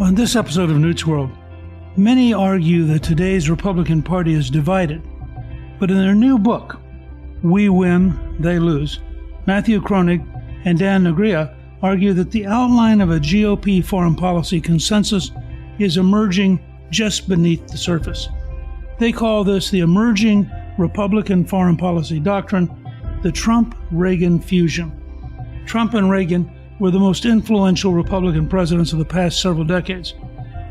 On this episode of Newt's World, many argue that today's Republican Party is divided. But in their new book, We Win, They Lose, Matthew Kroenig and Dan Negrea argue that the outline of a GOP foreign policy consensus is emerging just beneath the surface. They call this the emerging Republican foreign policy doctrine, the Trump-Reagan Fusion. Trump and Reagan were the most influential Republican presidents of the past several decades,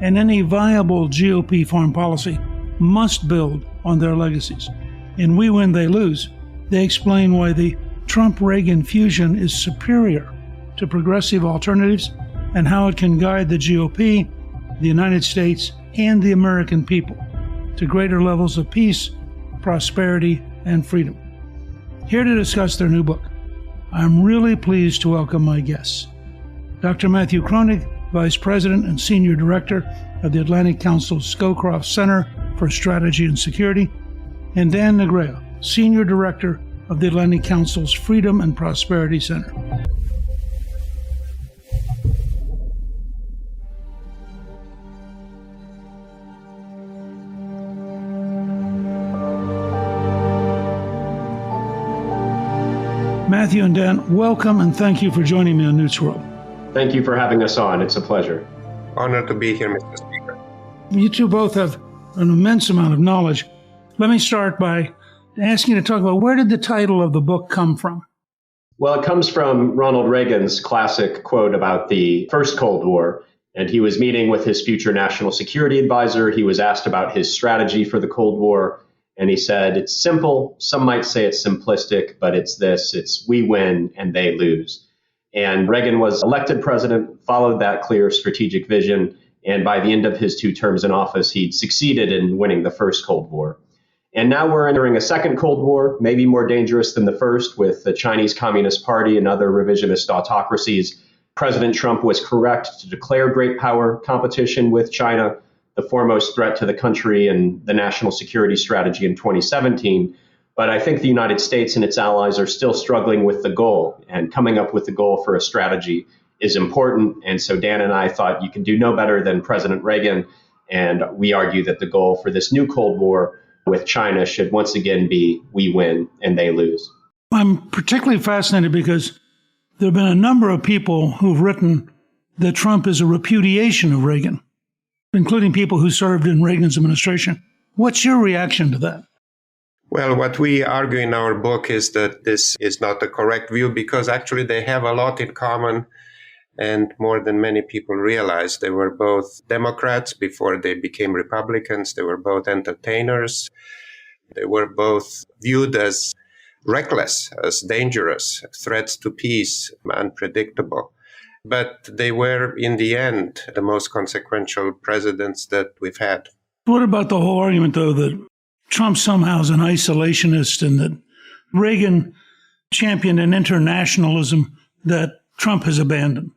and any viable GOP foreign policy must build on their legacies. In We Win, They Lose, they explain why the Trump-Reagan fusion is superior to progressive alternatives and how it can guide the GOP, the United States, and the American people to greater levels of peace, prosperity, and freedom. Here to discuss their new book, I'm really pleased to welcome my guests. Dr. Matthew Kroenig, Vice President and Senior Director of the Atlantic Council's Scowcroft Center for Strategy and Security, and Dan Negrea, Senior Director of the Atlantic Council's Freedom and Prosperity Center. Matthew and Dan, welcome and thank you for joining me on Newt's World. Thank you for having us on. It's a pleasure. Honored to be here, Mr. Speaker. You two both have an immense amount of knowledge. Let me start by asking you to talk about where did the title of the book come from? Well, it comes from Ronald Reagan's classic quote about the first Cold War. And he was meeting with his future national security advisor. He was asked about his strategy for the Cold War. And he said, it's simple. Some might say it's simplistic, but it's this. It's we win and they lose. And Reagan was elected president, followed that clear strategic vision. And by the end of his 2 terms in office, he'd succeeded in winning the first Cold War. And now we're entering a second Cold War, maybe more dangerous than the first, with the Chinese Communist Party and other revisionist autocracies. President Trump was correct to declare great power competition with China the foremost threat to the country and the national security strategy in 2017. But I think the United States and its allies are still struggling with the goal, and coming up with the goal for a strategy is important. And so Dan and I thought you can do no better than President Reagan. And we argue that the goal for this new Cold War with China should once again be we win and they lose. I'm particularly fascinated because there have been a number of people who've written that Trump is a repudiation of Reagan, including people who served in Reagan's administration. What's your reaction to that? Well, what we argue in our book is that this is not a correct view because actually they have a lot in common. And more than many people realize, they were both Democrats before they became Republicans. They were both entertainers. They were both viewed as reckless, as dangerous, threats to peace, unpredictable. But they were, in the end, the most consequential presidents that we've had. What about the whole argument, though, that Trump somehow is an isolationist and that Reagan championed an internationalism that Trump has abandoned?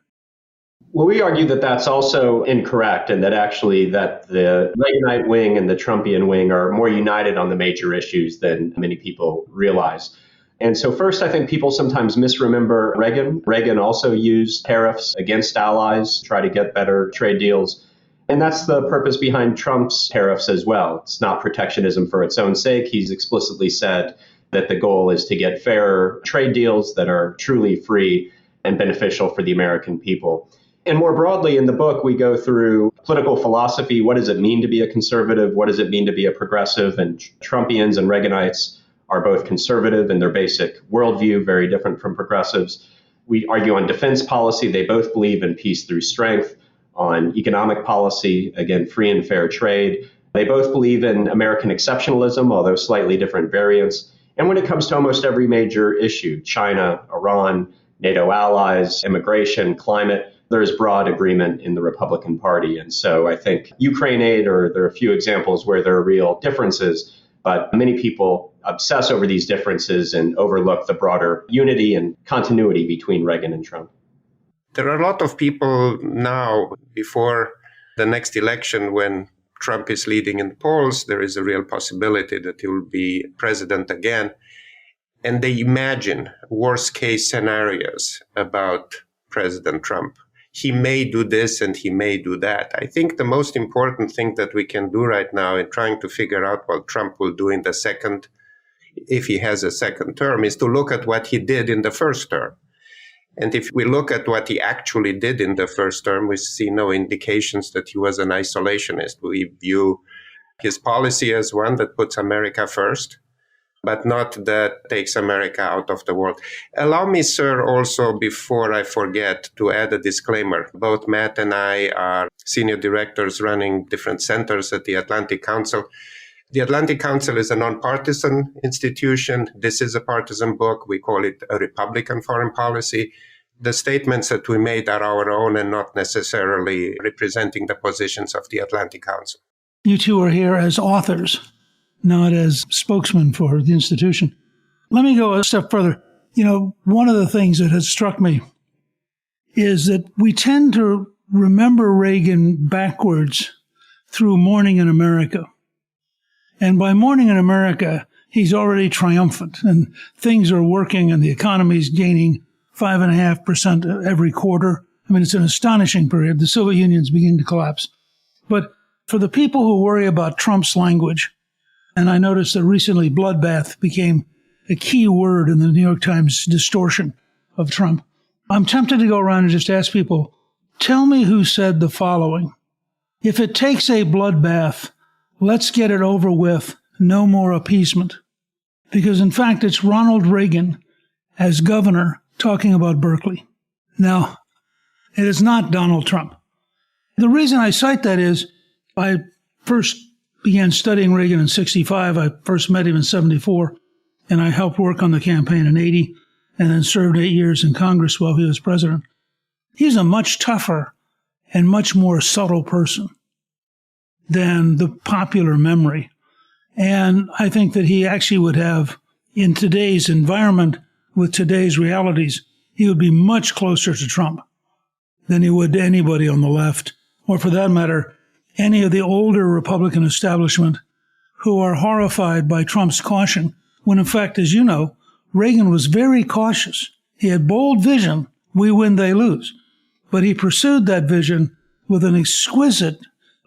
Well, we argue that that's also incorrect, and that actually that the Reaganite wing and the Trumpian wing are more united on the major issues than many people realize. And so first, I think people sometimes misremember Reagan. Reagan also used tariffs against allies, try to get better trade deals. And that's the purpose behind Trump's tariffs as well. It's not protectionism for its own sake. He's explicitly said that the goal is to get fairer trade deals that are truly free and beneficial for the American people. And more broadly in the book, we go through political philosophy. What does it mean to be a conservative? What does it mean to be a progressive? And Trumpians and Reaganites are both conservative in their basic worldview, very different from progressives. We argue on defense policy. They both believe in peace through strength. On economic policy, again, free and fair trade. They both believe in American exceptionalism, although slightly different variants. And when it comes to almost every major issue, China, Iran, NATO allies, immigration, climate, there is broad agreement in the Republican Party. And so I think Ukraine aid, or there are a few examples where there are real differences, but many people obsess over these differences and overlook the broader unity and continuity between Reagan and Trump. There are a lot of people now, before the next election, when Trump is leading in polls, there is a real possibility that he will be president again. And they imagine worst case scenarios about President Trump. he may do this and he may do that. I think the most important thing that we can do right now in trying to figure out what Trump will do in the second, if he has a second term, is to look at what he did in the first term. And if we look at what he actually did in the first term, we see no indications that he was an isolationist. We view his policy as one that puts America first, but not that takes America out of the world. Allow me, sir, also, before I forget, to add a disclaimer. Both Matt and I are senior directors running different centers at the Atlantic Council. The Atlantic Council is a nonpartisan institution. This is a partisan book. We call it a Republican foreign policy. The statements that we made are our own and not necessarily representing the positions of the Atlantic Council. You two are here as authors, not as spokesmen for the institution. Let me go a step further. One of the things that has struck me is that we tend to remember Reagan backwards through Morning in America. And by Morning in America, he's already triumphant and things are working and the economy is gaining 5.5% every quarter. I mean, it's an astonishing period. The Soviet Union's beginning to collapse. But for the people who worry about Trump's language, and I noticed that recently bloodbath became a key word in the New York Times distortion of Trump, I'm tempted to go around and just ask people, tell me who said the following: if it takes a bloodbath, let's get it over with, no more appeasement. Because in fact, it's Ronald Reagan as governor talking about Berkeley. Now, it is not Donald Trump. The reason I cite that is I first began studying Reagan in 1965. I first met him in 1974, and I helped work on the campaign in 1980, and then served 8 years in Congress while he was president. He's a much tougher and much more subtle person than the popular memory. And I think that he actually would have, in today's environment, with today's realities, he would be much closer to Trump than he would to anybody on the left, or for that matter, any of the older Republican establishment who are horrified by Trump's caution, when in fact, as you know, Reagan was very cautious. He had bold vision, we win, they lose. But he pursued that vision with an exquisite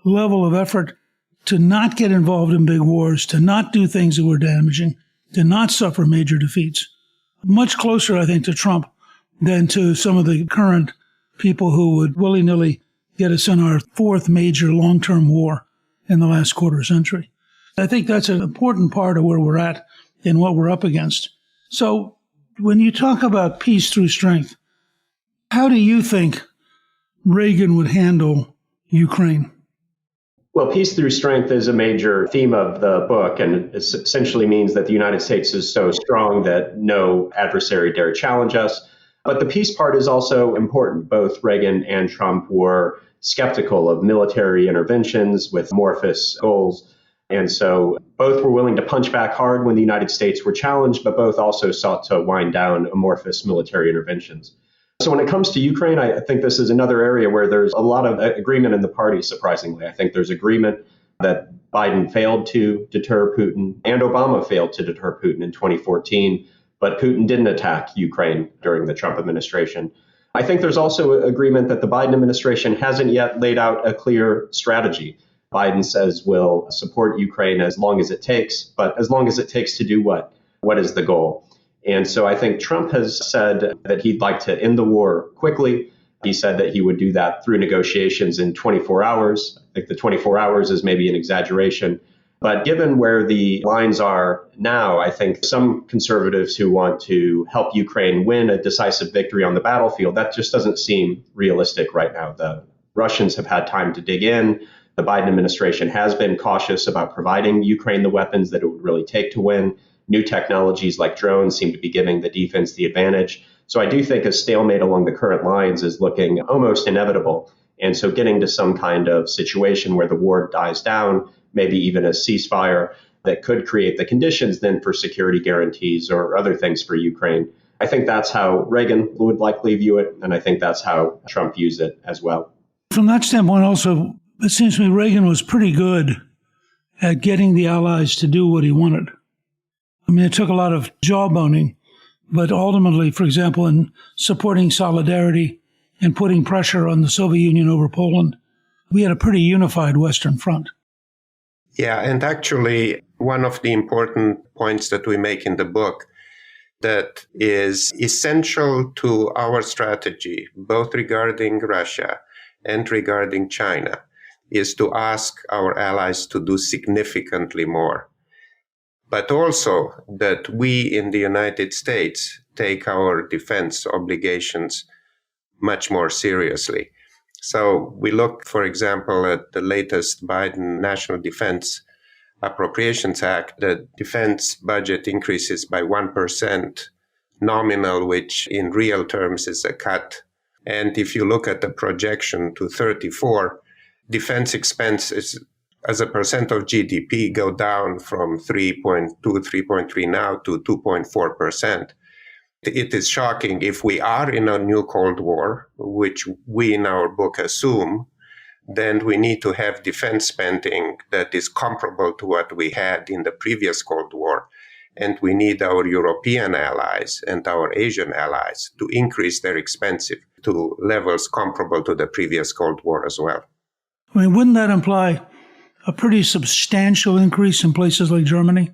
level of effort to not get involved in big wars, to not do things that were damaging, to not suffer major defeats. Much closer, I think, to Trump than to some of the current people who would willy-nilly get us in our fourth major long-term war in the last quarter century. I think that's an important part of where we're at and what we're up against. So when you talk about peace through strength, how do you think Reagan would handle Ukraine? Well, peace through strength is a major theme of the book, and it essentially means that the United States is so strong that no adversary dare challenge us. But the peace part is also important. Both Reagan and Trump were skeptical of military interventions with amorphous goals. And so both were willing to punch back hard when the United States were challenged, but both also sought to wind down amorphous military interventions. So when it comes to Ukraine, I think this is another area where there's a lot of agreement in the party, surprisingly. I think there's agreement that Biden failed to deter Putin and Obama failed to deter Putin in 2014, but Putin didn't attack Ukraine during the Trump administration. I think there's also agreement that the Biden administration hasn't yet laid out a clear strategy. Biden says we'll support Ukraine as long as it takes, but as long as it takes to do what? What is the goal? And so I think Trump has said that he'd like to end the war quickly. He said that he would do that through negotiations in 24 hours. I think the 24 hours is maybe an exaggeration. But given where the lines are now, I think some conservatives who want to help Ukraine win a decisive victory on the battlefield, that just doesn't seem realistic right now. The Russians have had time to dig in. The Biden administration has been cautious about providing Ukraine the weapons that it would really take to win. New technologies like drones seem to be giving the defense the advantage. So I do think a stalemate along the current lines is looking almost inevitable. And so getting to some kind of situation where the war dies down, maybe even a ceasefire that could create the conditions then for security guarantees or other things for Ukraine. I think that's how Reagan would likely view it. And I think that's how Trump views it as well. From that standpoint also, it seems to me Reagan was pretty good at getting the Allies to do what he wanted. I mean, it took a lot of jawboning, but ultimately, for example, in supporting solidarity and putting pressure on the Soviet Union over Poland, we had a pretty unified Western front. Yeah, and actually, one of the important points that we make in the book that is essential to our strategy, both regarding Russia and regarding China, is to ask our allies to do significantly more. But also that we in the United States take our defense obligations much more seriously. So we look, for example, at the latest Biden National Defense Appropriations Act. The defense budget increases by 1% nominal, which in real terms is a cut. And if you look at the projection to 34, defense expenses as a percent of GDP go down from 3.2, 3.3 now to 2.4%. It is shocking if we are in a new Cold War, which we in our book assume, then we need to have defense spending that is comparable to what we had in the previous Cold War. And we need our European allies and our Asian allies to increase their expenses to levels comparable to the previous Cold War as well. I mean, wouldn't that imply a pretty substantial increase in places like Germany?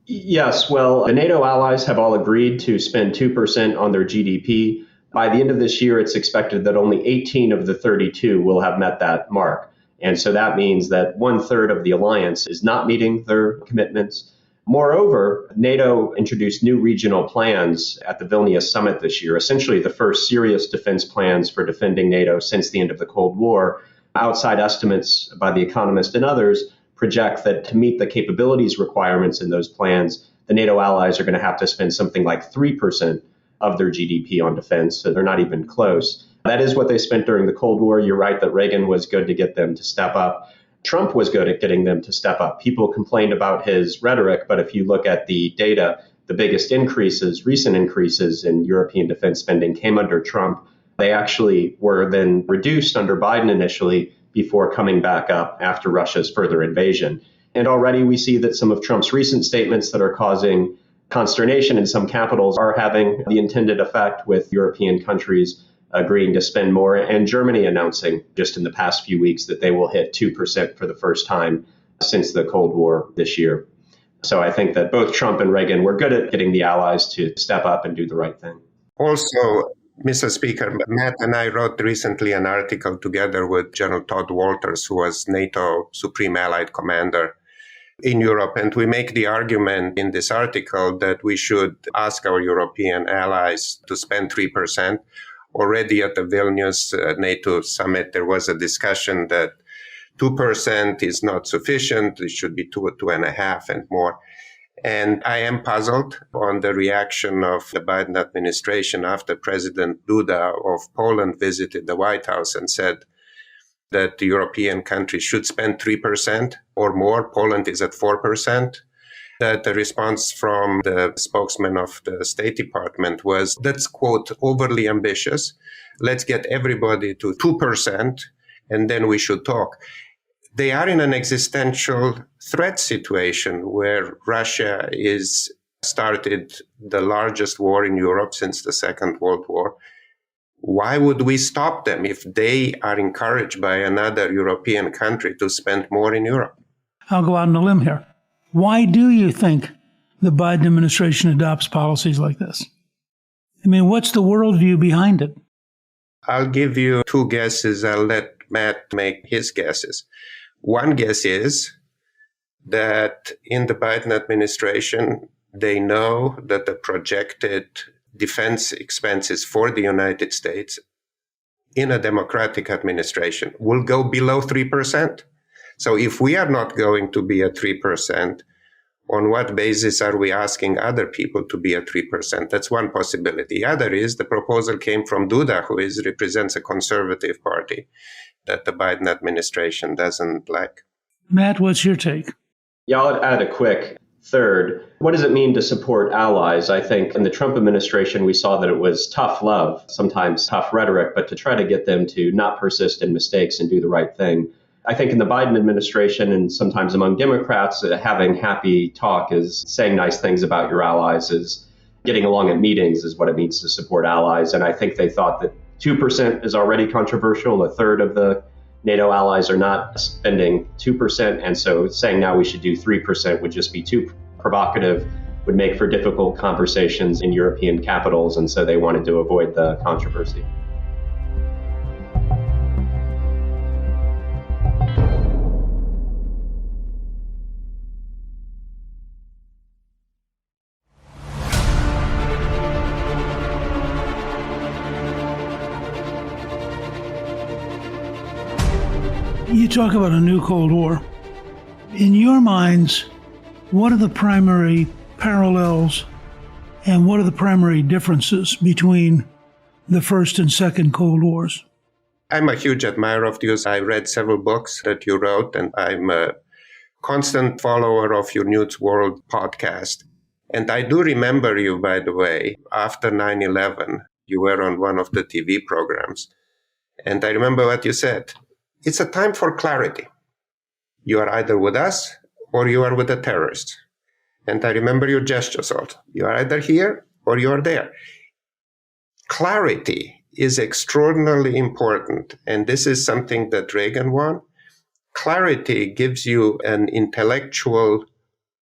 Yes, well, the NATO allies have all agreed to spend 2% on their GDP. By the end of this year, it's expected that only 18 of the 32 will have met that mark. And so that means that 1/3 of the alliance is not meeting their commitments. Moreover, NATO introduced new regional plans at the Vilnius summit this year, essentially the first serious defense plans for defending NATO since the end of the Cold War. Outside estimates by The Economist and others project that to meet the capabilities requirements in those plans, the NATO allies are going to have to spend something like 3% of their GDP on defense. So they're not even close. That is what they spent during the Cold War. You're right that Reagan was good to get them to step up. Trump was good at getting them to step up. People complained about his rhetoric, but if you look at the data, the biggest increases, recent increases in European defense spending came under Trump. They actually were then reduced under Biden initially before coming back up after Russia's further invasion. And already we see that some of Trump's recent statements that are causing consternation in some capitals are having the intended effect, with European countries agreeing to spend more, and Germany announcing just in the past few weeks that they will hit 2% for the first time since the Cold War this year. So I think that both Trump and Reagan were good at getting the allies to step up and do the right thing. Also, Mr. Speaker, Matt and I wrote recently an article together with General Todd Walters, who was NATO Supreme Allied Commander in Europe. And we make the argument in this article that we should ask our European allies to spend 3%. Already at the Vilnius NATO summit, there was a discussion that 2% is not sufficient. It should be 2.5% and more. And I am puzzled on the reaction of the Biden administration after President Duda of Poland visited the White House and said that the European countries should spend 3% or more. Poland is at 4%. That the response from the spokesman of the State Department was, that's, quote, overly ambitious. Let's get everybody to 2%, and then we should talk. They are in an existential threat situation where Russia is started the largest war in Europe since the Second World War. Why would we stop them if they are encouraged by another European country to spend more in Europe? I'll go out on a limb here. Why do you think the Biden administration adopts policies like this? I mean, what's the worldview behind it? I'll give you two guesses. I'll let Matt make his guesses. One guess is that in the Biden administration, they know that the projected defense expenses for the United States in a Democratic administration will go below 3%. So if we are not going to be at 3%, on what basis are we asking other people to be at 3%? That's one possibility. The other is the proposal came from Duda, who represents a conservative party that the Biden administration doesn't like. Matt, what's your take? Yeah, I'll add a quick third. What does it mean to support allies? I think in the Trump administration, we saw that it was tough love, sometimes tough rhetoric, but to try to get them to not persist in mistakes and do the right thing. I think in the Biden administration and sometimes among Democrats, having happy talk is saying nice things about your allies, is getting along at meetings is what it means to support allies. And I think they thought that 2% is already controversial. A third of the NATO allies are not spending 2%. And so saying now we should do 3% would just be too provocative, would make for difficult conversations in European capitals. And so they wanted to avoid the controversy. You talk about a new Cold War. In your minds, what are the primary parallels and what are the primary differences between the first and second Cold Wars? I'm a huge admirer of yours. I read several books that you wrote, and I'm a constant follower of your Newt's World podcast. And I do remember you, by the way, after 9/11, you were on one of the TV programs. And I remember what you said. It's a time for clarity. You are either with us or you are with the terrorists. And I remember your gestures also. You are either here or you are there. Clarity is extraordinarily important. And this is something that Reagan won. Clarity gives you an intellectual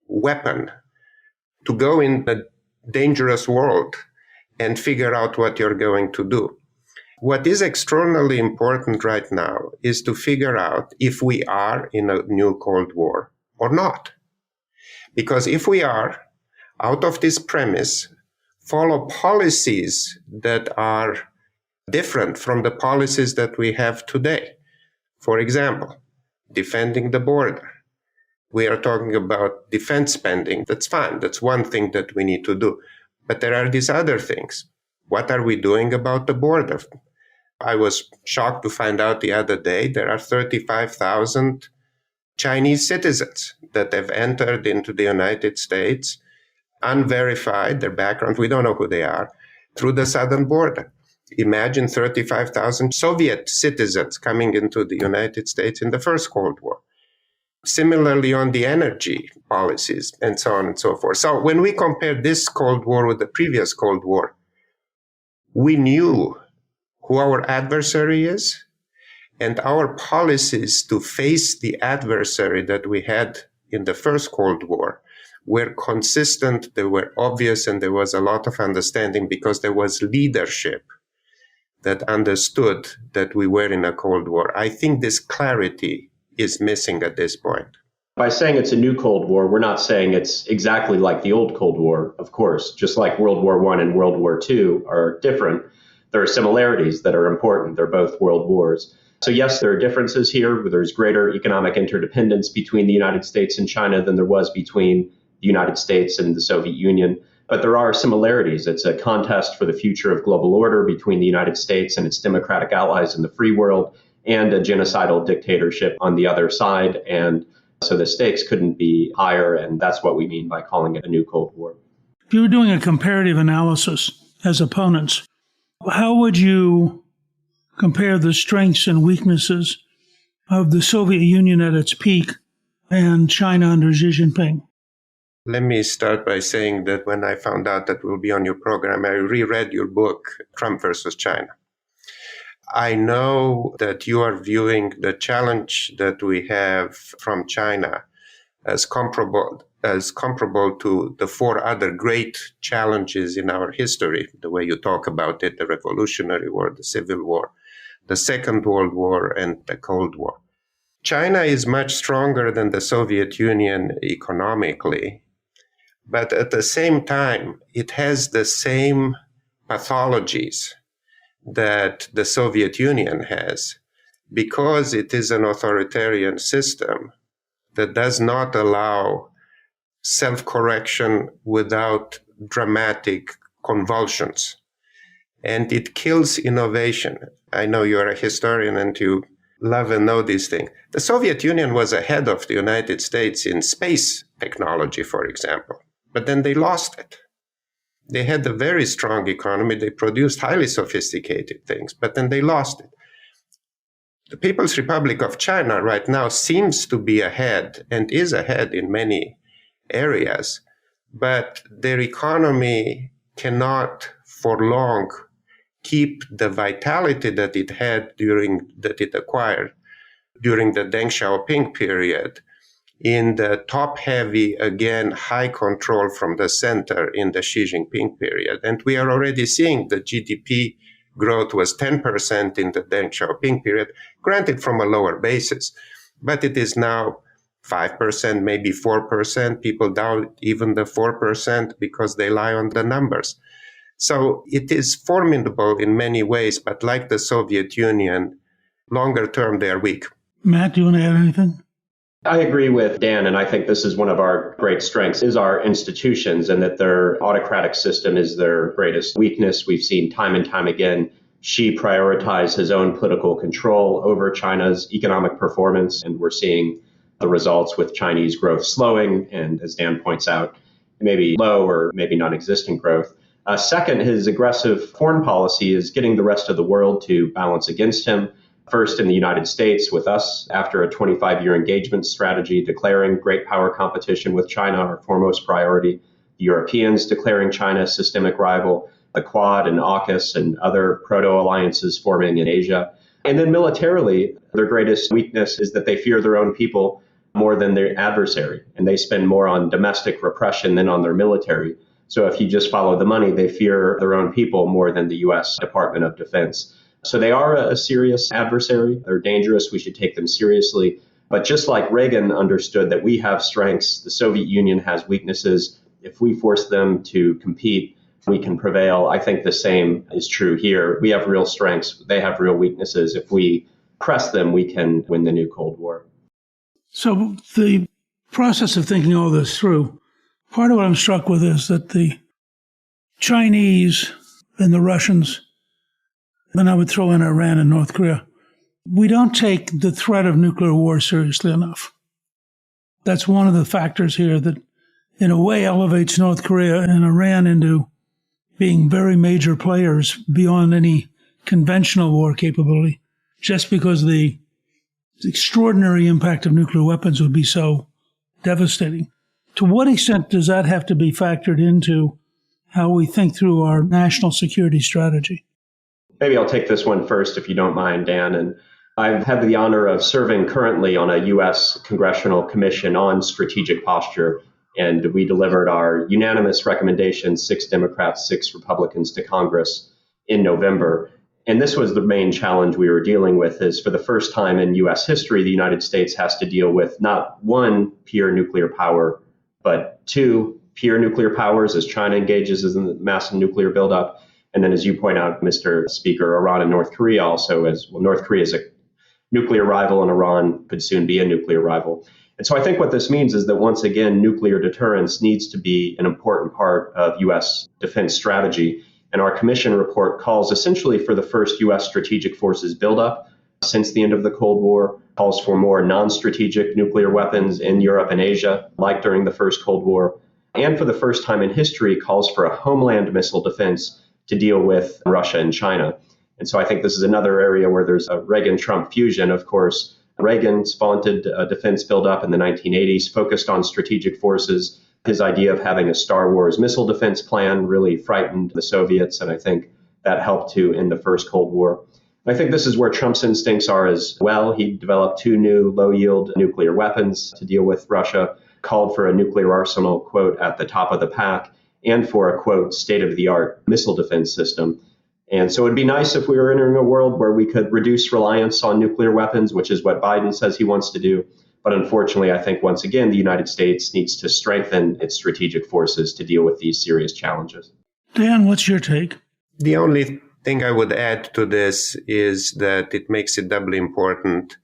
weapon to go in the dangerous world and figure out what you're going to do. What is extraordinarily important right now is to figure out if we are in a new Cold War or not. Because if we are, out of this premise, follow policies that are different from the policies that we have today. For example, defending the border. We are talking about defense spending. That's fine. That's one thing that we need to do. But there are these other things. What are we doing about the border? I was shocked to find out the other day there are 35,000 Chinese citizens that have entered into the United States, unverified, their background, we don't know who they are, through the southern border. Imagine 35,000 Soviet citizens coming into the United States in the first Cold War. Similarly on the energy policies and so on and so forth. So when we compare this Cold War with the previous Cold War, we knew who our adversary is, and our policies to face the adversary that we had in the first Cold War were consistent, they were obvious, and there was a lot of understanding because there was leadership that understood that we were in a Cold War. I think this clarity is missing at this point. By saying it's a new Cold War, we're not saying it's exactly like the old Cold War, of course. Just like World War I and World War II are different, there are similarities that are important. They're both world wars. So yes, there are differences here. There's greater economic interdependence between the United States and China than there was between the United States and the Soviet Union. But there are similarities. It's a contest for the future of global order between the United States and its democratic allies in the free world, and a genocidal dictatorship on the other side. And so the stakes couldn't be higher. And that's what we mean by calling it a new Cold War. If you were doing a comparative analysis as opponents, how would you compare the strengths and weaknesses of the Soviet Union at its peak and China under Xi Jinping? Let me start by saying that when I found out that we'll be on your program, I reread your book, Trump versus China. I know that you are viewing the challenge that we have from China as comparable to the four other great challenges in our history, the way you talk about it, the Revolutionary War, the Civil War, the Second World War, and the Cold War. China is much stronger than the Soviet Union economically, but at the same time, it has the same pathologies that the Soviet Union has, because it is an authoritarian system that does not allow self-correction without dramatic convulsions. And it kills innovation. I know you're a historian and you love and know these things. The Soviet Union was ahead of the United States in space technology, for example, but then they lost it. They had a very strong economy. They produced highly sophisticated things, but then they lost it. The People's Republic of China right now seems to be ahead and is ahead in many areas, but their economy cannot for long keep the vitality that it had that it acquired during the Deng Xiaoping period in the top-heavy, again, high control from the center in the Xi Jinping period. And we are already seeing the GDP growth was 10% in the Deng Xiaoping period, granted from a lower basis, but it is now 5%, maybe 4%. People doubt even the 4% because they lie on the numbers. So it is formidable in many ways, but like the Soviet Union, longer term, they are weak. Matt, do you want to add anything? I agree with Dan, and I think this is one of our great strengths, is our institutions, and that their autocratic system is their greatest weakness. We've seen time and time again Xi prioritize his own political control over China's economic performance, and we're seeing the results with Chinese growth slowing, and as Dan points out, maybe low or maybe non-existent growth. Second, his aggressive foreign policy is getting the rest of the world to balance against him. First in the United States with us after a 25-year engagement strategy declaring great power competition with China our foremost priority, the Europeans declaring China a systemic rival, the Quad and AUKUS and other proto-alliances forming in Asia. And then militarily, their greatest weakness is that they fear their own people more than their adversary, and they spend more on domestic repression than on their military. So if you just follow the money, they fear their own people more than the U.S. Department of Defense. So they are a serious adversary. They're dangerous. We should take them seriously. But just like Reagan understood that we have strengths, the Soviet Union has weaknesses. If we force them to compete, we can prevail. I think the same is true here. We have real strengths. They have real weaknesses. If we press them, we can win the new Cold War. So the process of thinking all this through, part of what I'm struck with is that the Chinese and the Russians, and I would throw in Iran and North Korea, we don't take the threat of nuclear war seriously enough. That's one of the factors here that, in a way, elevates North Korea and Iran into being very major players beyond any conventional war capability, just because the extraordinary impact of nuclear weapons would be so devastating. To what extent does that have to be factored into how we think through our national security strategy? Maybe I'll take this one first, if you don't mind, Dan. And I've had the honor of serving currently on a U.S. Congressional Commission on Strategic Posture, and we delivered our unanimous recommendation, 6 Democrats, 6 Republicans to Congress in November. And this was the main challenge we were dealing with, is for the first time in U.S. history, the United States has to deal with not one peer nuclear power, but 2 peer nuclear powers as China engages in the massive nuclear buildup. And then, as you point out, Mr. Speaker, Iran and North Korea also, as well. North Korea is a nuclear rival, and Iran could soon be a nuclear rival. And so I think what this means is that, once again, nuclear deterrence needs to be an important part of U.S. defense strategy. And our commission report calls essentially for the first U.S. strategic forces buildup since the end of the Cold War, calls for more non-strategic nuclear weapons in Europe and Asia, like during the first Cold War, and for the first time in history calls for a homeland missile defense to deal with Russia and China. And so I think this is another area where there's a Reagan-Trump fusion. Of course, Reagan vaunted a defense buildup in the 1980s, focused on strategic forces. His idea of having a Star Wars missile defense plan really frightened the Soviets, and I think that helped to end the first Cold War. And I think this is where Trump's instincts are as well. He developed 2 new low-yield nuclear weapons to deal with Russia, called for a nuclear arsenal, quote, at the top of the pack, and for a, quote, state-of-the-art missile defense system. And so it'd be nice if we were entering a world where we could reduce reliance on nuclear weapons, which is what Biden says he wants to do. But unfortunately, I think, once again, the United States needs to strengthen its strategic forces to deal with these serious challenges. Dan, what's your take? The only thing I would add to this is that it makes it doubly important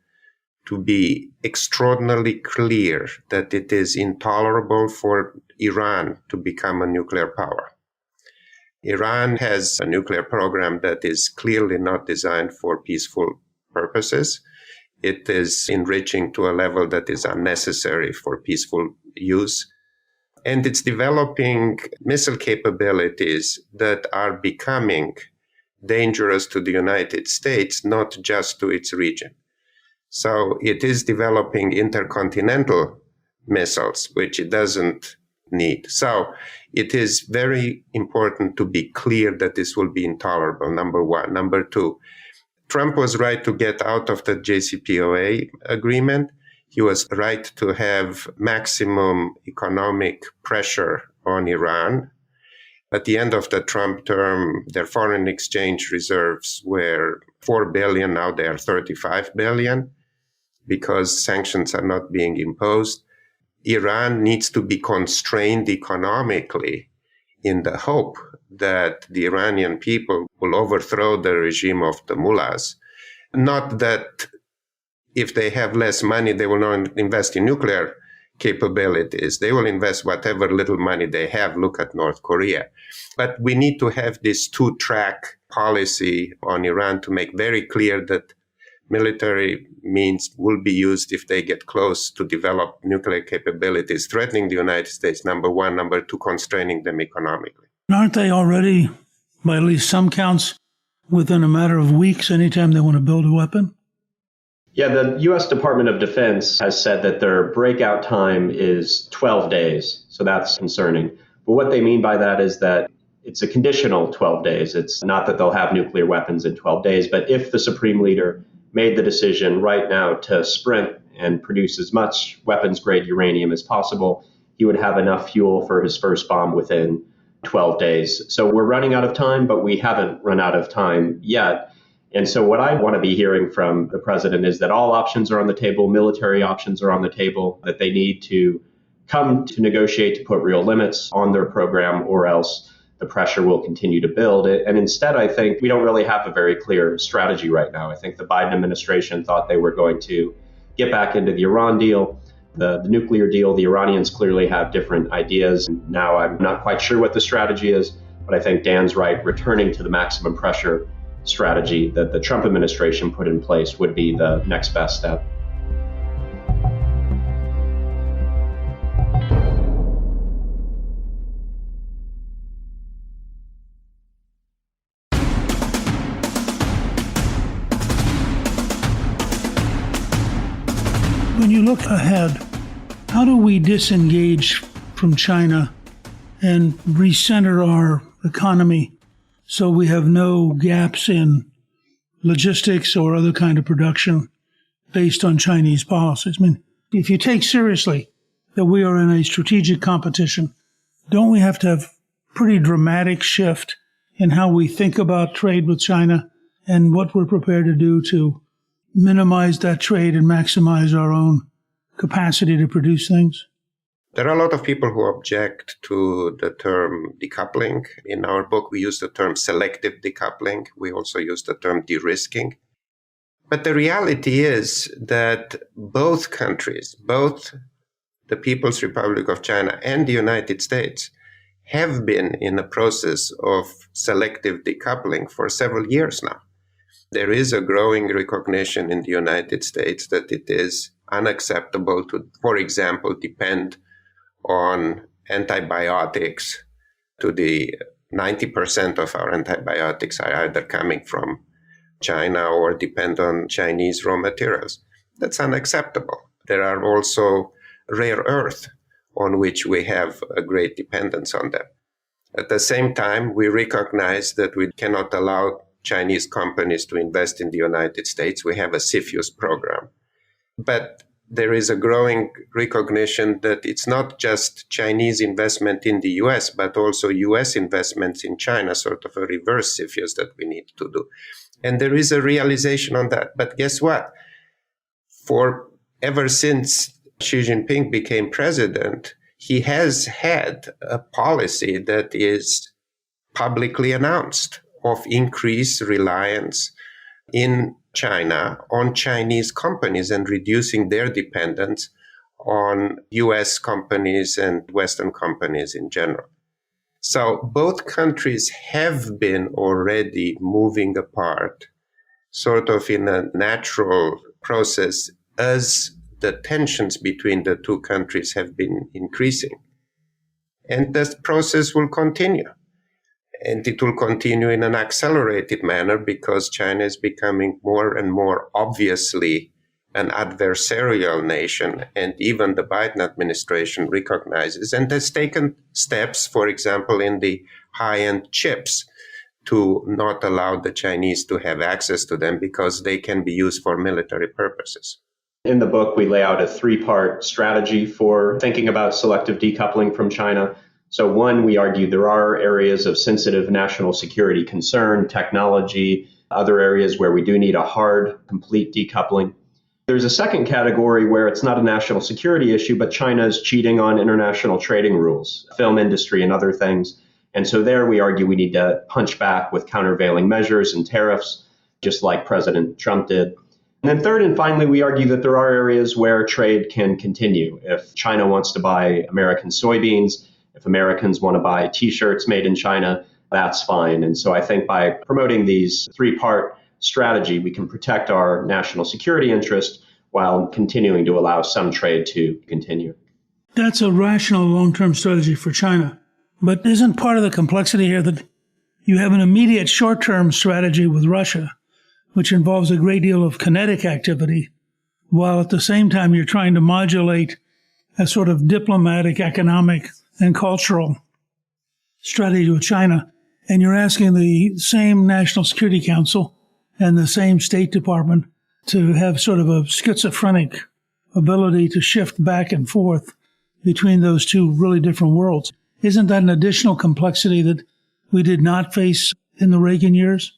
to be extraordinarily clear that it is intolerable for Iran to become a nuclear power. Iran has a nuclear program that is clearly not designed for peaceful purposes. It is enriching to a level that is unnecessary for peaceful use. And it's developing missile capabilities that are becoming dangerous to the United States, not just to its region. So it is developing intercontinental missiles, which it doesn't need. So it is very important to be clear that this will be intolerable, number one. Number two, Trump was right to get out of the JCPOA agreement. He was right to have maximum economic pressure on Iran. At the end of the Trump term, their foreign exchange reserves were $4 billion. Now they are $35 billion because sanctions are not being imposed. Iran needs to be constrained economically in the hope that the Iranian people will overthrow the regime of the mullahs. Not that if they have less money, they will not invest in nuclear capabilities. They will invest whatever little money they have. Look at North Korea. But we need to have this two-track policy on Iran to make very clear that military means will be used if they get close to develop nuclear capabilities, threatening the United States, number one. Number two, constraining them economically. Aren't they already, by at least some counts, within a matter of weeks, anytime they want to build a weapon? Yeah, the U.S. Department of Defense has said that their breakout time is 12 days. So that's concerning. But what they mean by that is that it's a conditional 12 days. It's not that they'll have nuclear weapons in 12 days, but if the Supreme Leader made the decision right now to sprint and produce as much weapons-grade uranium as possible, he would have enough fuel for his first bomb within 12 days. So we're running out of time, but we haven't run out of time yet. And so what I want to be hearing from the president is that all options are on the table, military options are on the table, that they need to come to negotiate to put real limits on their program, or else the pressure will continue to build. And instead, I think we don't really have a very clear strategy right now. I think the Biden administration thought they were going to get back into the Iran deal, the nuclear deal. The Iranians clearly have different ideas. Now I'm not quite sure what the strategy is, but I think Dan's right. Returning to the maximum pressure strategy that the Trump administration put in place would be the next best step. When you look ahead, how do we disengage from China and recenter our economy so we have no gaps in logistics or other kind of production based on Chinese policies? I mean, if you take seriously that we are in a strategic competition, don't we have to have pretty dramatic shift in how we think about trade with China and what we're prepared to do to minimize that trade and maximize our own capacity to produce things? There are a lot of people who object to the term decoupling. In our book, we use the term selective decoupling. We also use the term de-risking. But the reality is that both countries, both the People's Republic of China and the United States, have been in a process of selective decoupling for several years now. There is a growing recognition in the United States that it is unacceptable to, for example, depend on antibiotics. To the 90% of our antibiotics are either coming from China or depend on Chinese raw materials. That's unacceptable. There are also rare earth on which we have a great dependence on them. At the same time, we recognize that we cannot allow Chinese companies to invest in the United States. We have a CFIUS program. But there is a growing recognition that it's not just Chinese investment in the US, but also US investments in China, sort of a reverse CFIUS that we need to do. And there is a realization on that. But guess what? Ever since Xi Jinping became president, he has had a policy that is publicly announced of increased reliance in China on Chinese companies and reducing their dependence on US companies and Western companies in general. So both countries have been already moving apart, sort of in a natural process, as the tensions between the two countries have been increasing. And this process will continue. And it will continue in an accelerated manner because China is becoming more and more obviously an adversarial nation, and even the Biden administration recognizes and has taken steps, for example, in the high-end chips to not allow the Chinese to have access to them because they can be used for military purposes. In the book, we lay out a three-part strategy for thinking about selective decoupling from China. So one, we argue there are areas of sensitive national security concern, technology, other areas where we do need a hard, complete decoupling. There's a second category where it's not a national security issue, but China is cheating on international trading rules, film industry and other things. And so there we argue we need to punch back with countervailing measures and tariffs, just like President Trump did. And then third and finally, we argue that there are areas where trade can continue. If China wants to buy American soybeans, if Americans want to buy T-shirts made in China, that's fine. And so I think by promoting these three-part strategy, we can protect our national security interest while continuing to allow some trade to continue. That's a rational long-term strategy for China. But isn't part of the complexity here that you have an immediate short-term strategy with Russia, which involves a great deal of kinetic activity, while at the same time you're trying to modulate a sort of diplomatic, economic, and cultural strategy with China, and you're asking the same National Security Council and the same State Department to have sort of a schizophrenic ability to shift back and forth between those two really different worlds. Isn't that an additional complexity that we did not face in the Reagan years?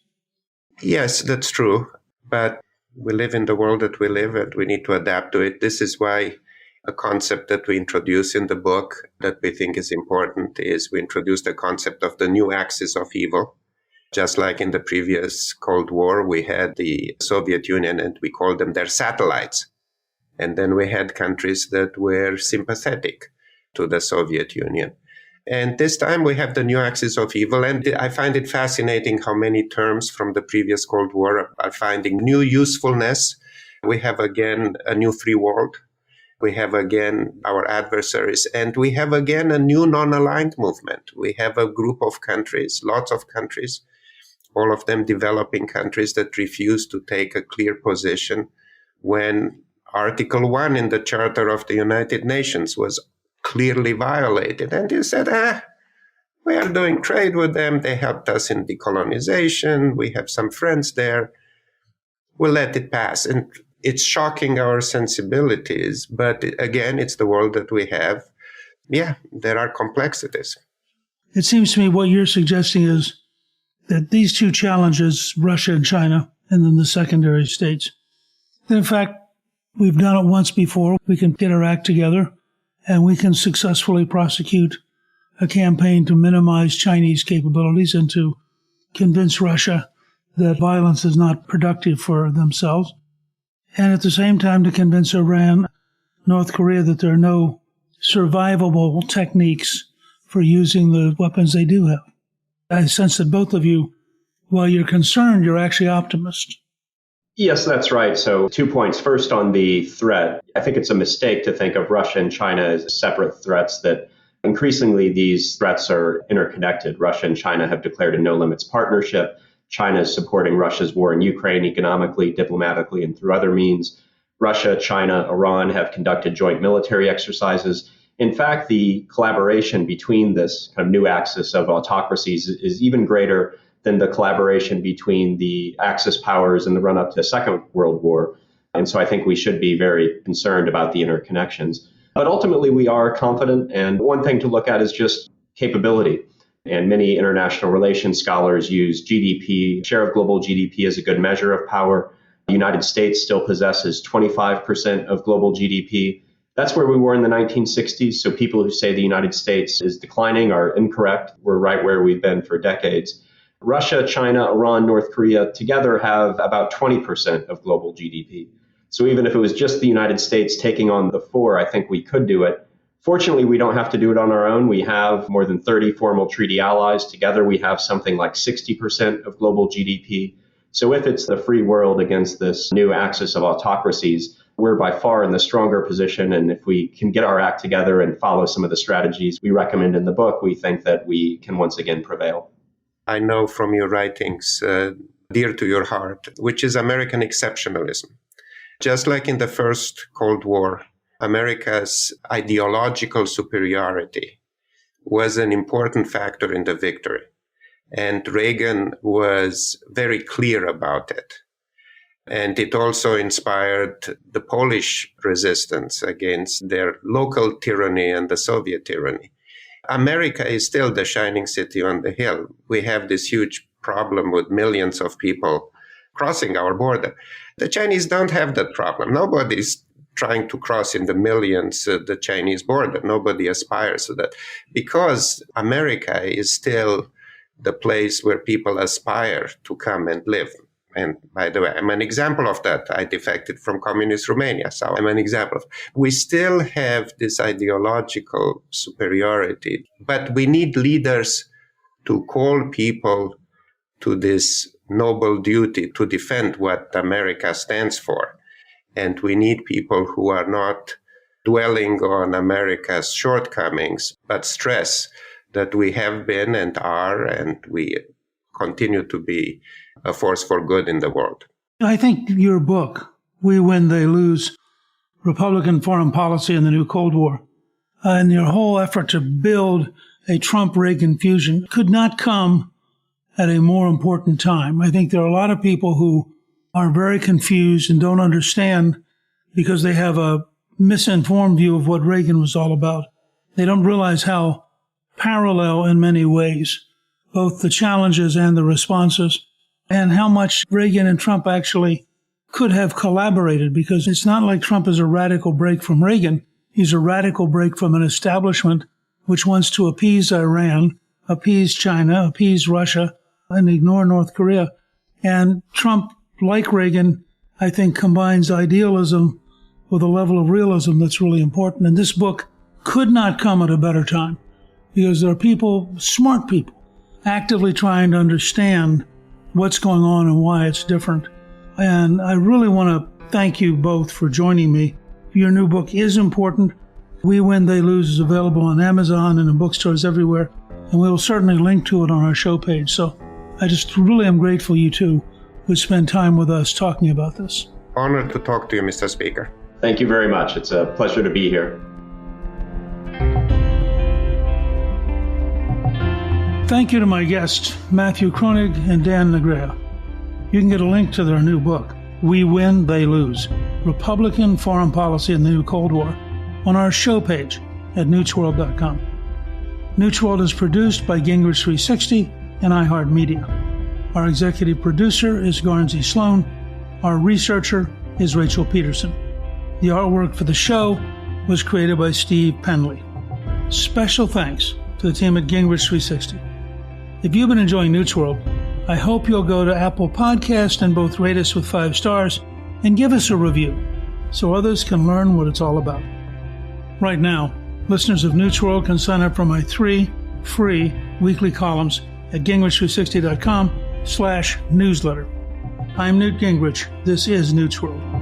Yes, that's true. But we live in the world that we live in. We need to adapt to it. This is why a concept that we introduce in the book that we think is important is we introduce the concept of the new axis of evil. Just like in the previous Cold War, we had the Soviet Union and we called them their satellites. And then we had countries that were sympathetic to the Soviet Union. And this time we have the new axis of evil. And I find it fascinating how many terms from the previous Cold War are finding new usefulness. We have again a new free world. We have again our adversaries. And we have again a new non-aligned movement. We have a group of countries, lots of countries, all of them developing countries that refuse to take a clear position when Article 1 in the Charter of the United Nations was clearly violated. And you said, we are doing trade with them. They helped us in decolonization. We have some friends there. We'll let it pass. And it's shocking our sensibilities. But again, it's the world that we have. Yeah, there are complexities. It seems to me what you're suggesting is that these two challenges, Russia and China, and then the secondary states, that in fact, we've done it once before. We can get our act together and we can successfully prosecute a campaign to minimize Chinese capabilities and to convince Russia that violence is not productive for themselves. And at the same time to convince Iran, North Korea, that there are no survivable techniques for using the weapons they do have. I sense that both of you, while you're concerned, you're actually optimists. Yes, that's right. So 2 points. First, on the threat, I think it's a mistake to think of Russia and China as separate threats, that increasingly these threats are interconnected. Russia and China have declared a no-limits partnership. China is supporting Russia's war in Ukraine economically, diplomatically, and through other means. Russia, China, Iran have conducted joint military exercises. In fact, the collaboration between this kind of new axis of autocracies is even greater than the collaboration between the Axis powers in the run-up to the Second World War. And so I think we should be very concerned about the interconnections. But ultimately, we are confident. And one thing to look at is just capability. And many international relations scholars use GDP, share of global GDP, as a good measure of power. The United States still possesses 25% of global GDP. That's where we were in the 1960s. So people who say the United States is declining are incorrect. We're right where we've been for decades. Russia, China, Iran, North Korea together have about 20% of global GDP. So even if it was just the United States taking on the four, I think we could do it. Fortunately, we don't have to do it on our own. We have more than 30 formal treaty allies. Together, we have something like 60% of global GDP. So if it's the free world against this new axis of autocracies, we're by far in the stronger position. And if we can get our act together and follow some of the strategies we recommend in the book, we think that we can once again prevail. I know from your writings, dear to your heart, which is American exceptionalism. Just like in the first Cold War, America's ideological superiority was an important factor in the victory. And Reagan was very clear about it. And it also inspired the Polish resistance against their local tyranny and the Soviet tyranny. America is still the shining city on the hill. We have this huge problem with millions of people crossing our border. The Chinese don't have that problem. Nobody's trying to cross in the millions the Chinese border. Nobody aspires to that because America is still the place where people aspire to come and live. And by the way, I'm an example of that. I defected from communist Romania, so I'm an example of. We still have this ideological superiority, but we need leaders to call people to this noble duty to defend what America stands for. And we need people who are not dwelling on America's shortcomings, but stress that we have been and are, and we continue to be a force for good in the world. I think your book, We Win, They Lose, Republican Foreign Policy in the New Cold War, and your whole effort to build a Trump-Reagan fusion could not come at a more important time. I think there are a lot of people who are very confused and don't understand because they have a misinformed view of what Reagan was all about. They don't realize how parallel in many ways, both the challenges and the responses, and how much Reagan and Trump actually could have collaborated, because it's not like Trump is a radical break from Reagan. He's a radical break from an establishment which wants to appease Iran, appease China, appease Russia, and ignore North Korea. And Trump, like Reagan, I think combines idealism with a level of realism that's really important. And this book could not come at a better time because there are people, smart people, actively trying to understand what's going on and why it's different. And I really want to thank you both for joining me. Your new book is important. We Win, They Lose is available on Amazon and in bookstores everywhere. And we will certainly link to it on our show page. So I just really am grateful you two would spend time with us talking about this. Honored to talk to you, Mr. Speaker. Thank you very much. It's a pleasure to be here. Thank you to my guests, Matthew Kroenig and Dan Negrea. You can get a link to their new book, We Win, They Lose, Republican Foreign Policy in the New Cold War, on our show page at newsworld.com. Newsworld is produced by Gingrich 360 and iHeartMedia. Our executive producer is Garnsey Sloan. Our researcher is Rachel Peterson. The artwork for the show was created by Steve Penley. Special thanks to the team at Gingrich 360. If you've been enjoying Newsworld, I hope you'll go to Apple Podcast and both rate us with 5 stars and give us a review so others can learn what it's all about. Right now, listeners of Newsworld can sign up for my 3 free weekly columns at gingrich360.com/newsletter. I'm Newt Gingrich. This is Newsworld.